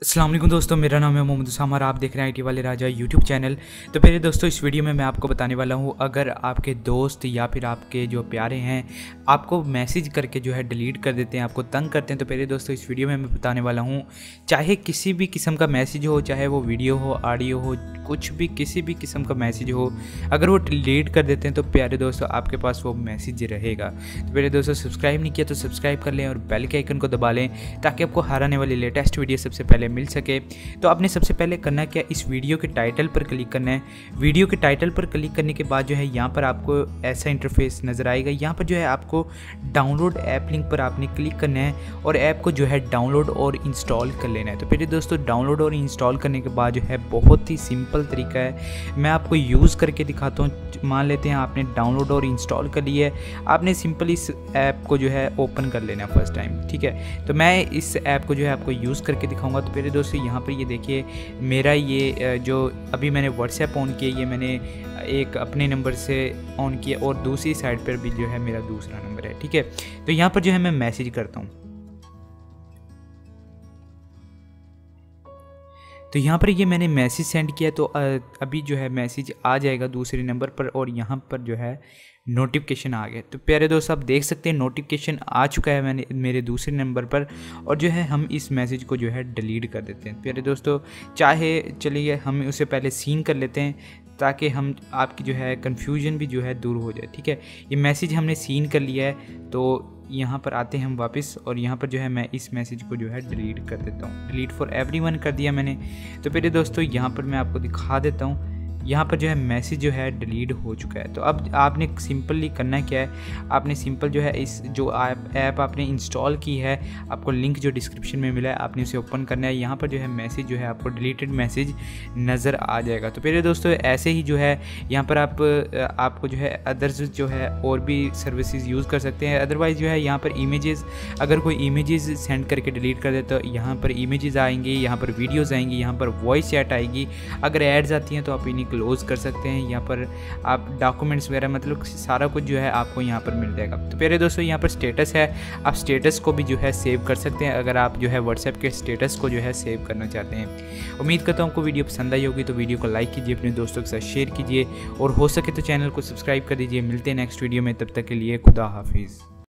अस्सलाम वालेकुम दोस्तों, मेरा नाम है मोहम्मद उसामा और आप देख रहे हैं आईटी वाले राजा यूट्यूब चैनल। तो पहले दोस्तों इस वीडियो में मैं आपको बताने वाला हूं, अगर आपके दोस्त या फिर आपके जो प्यारे हैं आपको मैसेज करके जो है डिलीट कर देते हैं, आपको तंग करते हैं, तो पहले दोस्तों इस वीडियो में मैं बताने वाला हूं, चाहे किसी भी किस्म का मैसेज हो, चाहे वो वीडियो हो, ऑडियो हो, कुछ भी किसी भी किस्म का मैसेज हो, अगर वो डिलीट कर देते हैं तो प्यारे दोस्तों आपके पास वो मैसेज रहेगा। तो पहले दोस्तों सब्सक्राइब नहीं किया तो सब्सक्राइब कर लें और बेल के आइकन को दबा लें ताकि आपको हर आने वाली लेटेस्ट वीडियो सबसे पहले मिल सके। तो आपने सबसे पहले करना क्या, इस वीडियो के टाइटल पर क्लिक करना है। वीडियो के टाइटल पर क्लिक करने के बाद जो है यहाँ पर आपको ऐसा इंटरफेस नज़र आएगा। यहाँ पर जो है आपको डाउनलोड ऐप लिंक पर आपने क्लिक करना है और ऐप को जो है डाउनलोड और इंस्टॉल कर लेना है। तो फिर दोस्तों डाउनलोड और इंस्टॉल करने के बाद जो है बहुत ही सिंपल तरीका है, मैं आपको यूज़ करके दिखाता हूँ। मान लेते हैं आपने डाउनलोड और इंस्टॉल कर लिया है, आपने सिंपल इस ऐप को जो है ओपन कर लेना है फर्स्ट टाइम, ठीक है। तो मैं इस ऐप को जो है आपको यूज़ करके दिखाऊंगा। तो पहले दोस्तों यहाँ पर ये देखिए, मेरा ये जो अभी मैंने व्हाट्सएप ऑन किया, ये मैंने एक अपने नंबर से ऑन किया और दूसरी साइड पर भी जो है मेरा दूसरा नंबर है, ठीक है। तो यहाँ पर जो है मैं मैसेज करता हूँ, तो यहाँ पर ये मैंने मैसेज सेंड किया, तो अभी जो है मैसेज आ जाएगा दूसरे नंबर पर और यहाँ पर जो है नोटिफिकेशन आ गया। तो प्यारे दोस्त आप देख सकते हैं नोटिफिकेशन आ चुका है मैंने मेरे दूसरे नंबर पर, और जो है हम इस मैसेज को जो है डिलीट कर देते हैं। प्यारे दोस्तों चाहे चलिए हम उसे पहले सीन कर लेते हैं ताकि हम आपकी जो है कन्फ्यूजन भी जो है दूर हो जाए, ठीक है। ये मैसेज हमने सीन कर लिया है, तो यहाँ पर आते हैं हम वापस और यहाँ पर जो है मैं इस मैसेज को जो है डिलीट कर देता हूँ। डिलीट फॉर एवरीवन कर दिया मैंने। तो फिर दोस्तों यहाँ पर मैं आपको दिखा देता हूँ, यहाँ पर जो है मैसेज जो है डिलीट हो चुका है। तो अब आपने सिंपली करना क्या है, आपने सिंपल जो है इस जो ऐप आपने इंस्टॉल की है, आपको लिंक जो डिस्क्रिप्शन में मिला है, आपने उसे ओपन करना है। यहाँ पर जो है मैसेज जो है आपको डिलीटेड मैसेज नज़र आ जाएगा। तो पहले दोस्तों ऐसे ही जो है यहाँ पर आपको जो है अदर्स जो है और भी सर्विसेज यूज़ कर सकते हैं। अदरवाइज़ जो है यहाँ पर इमेजेस, अगर कोई इमेजेस सेंड करके डिलीट कर दे तो यहाँ पर इमेजेस आएंगे, यहाँ पर वीडियोज़ आएंगी, यहाँ पर वॉइस चैट आएगी। अगर एड्स आती हैं तो आप इन्हें क्लोज कर सकते हैं। यहाँ पर आप डॉक्यूमेंट्स वगैरह मतलब सारा कुछ जो है आपको यहाँ पर मिल जाएगा। तो प्यारे दोस्तों यहाँ पर स्टेटस है, आप स्टेटस को भी जो है सेव कर सकते हैं अगर आप जो है व्हाट्सएप के स्टेटस को जो है सेव करना चाहते हैं। उम्मीद करता हूँ आपको वीडियो पसंद आई होगी, तो वीडियो को लाइक कीजिए, अपने दोस्तों के साथ शेयर कीजिए और हो सके तो चैनल को सब्सक्राइब कर दीजिए। मिलते हैं नेक्स्ट वीडियो में, तब तक के लिए खुदा हाफिज़।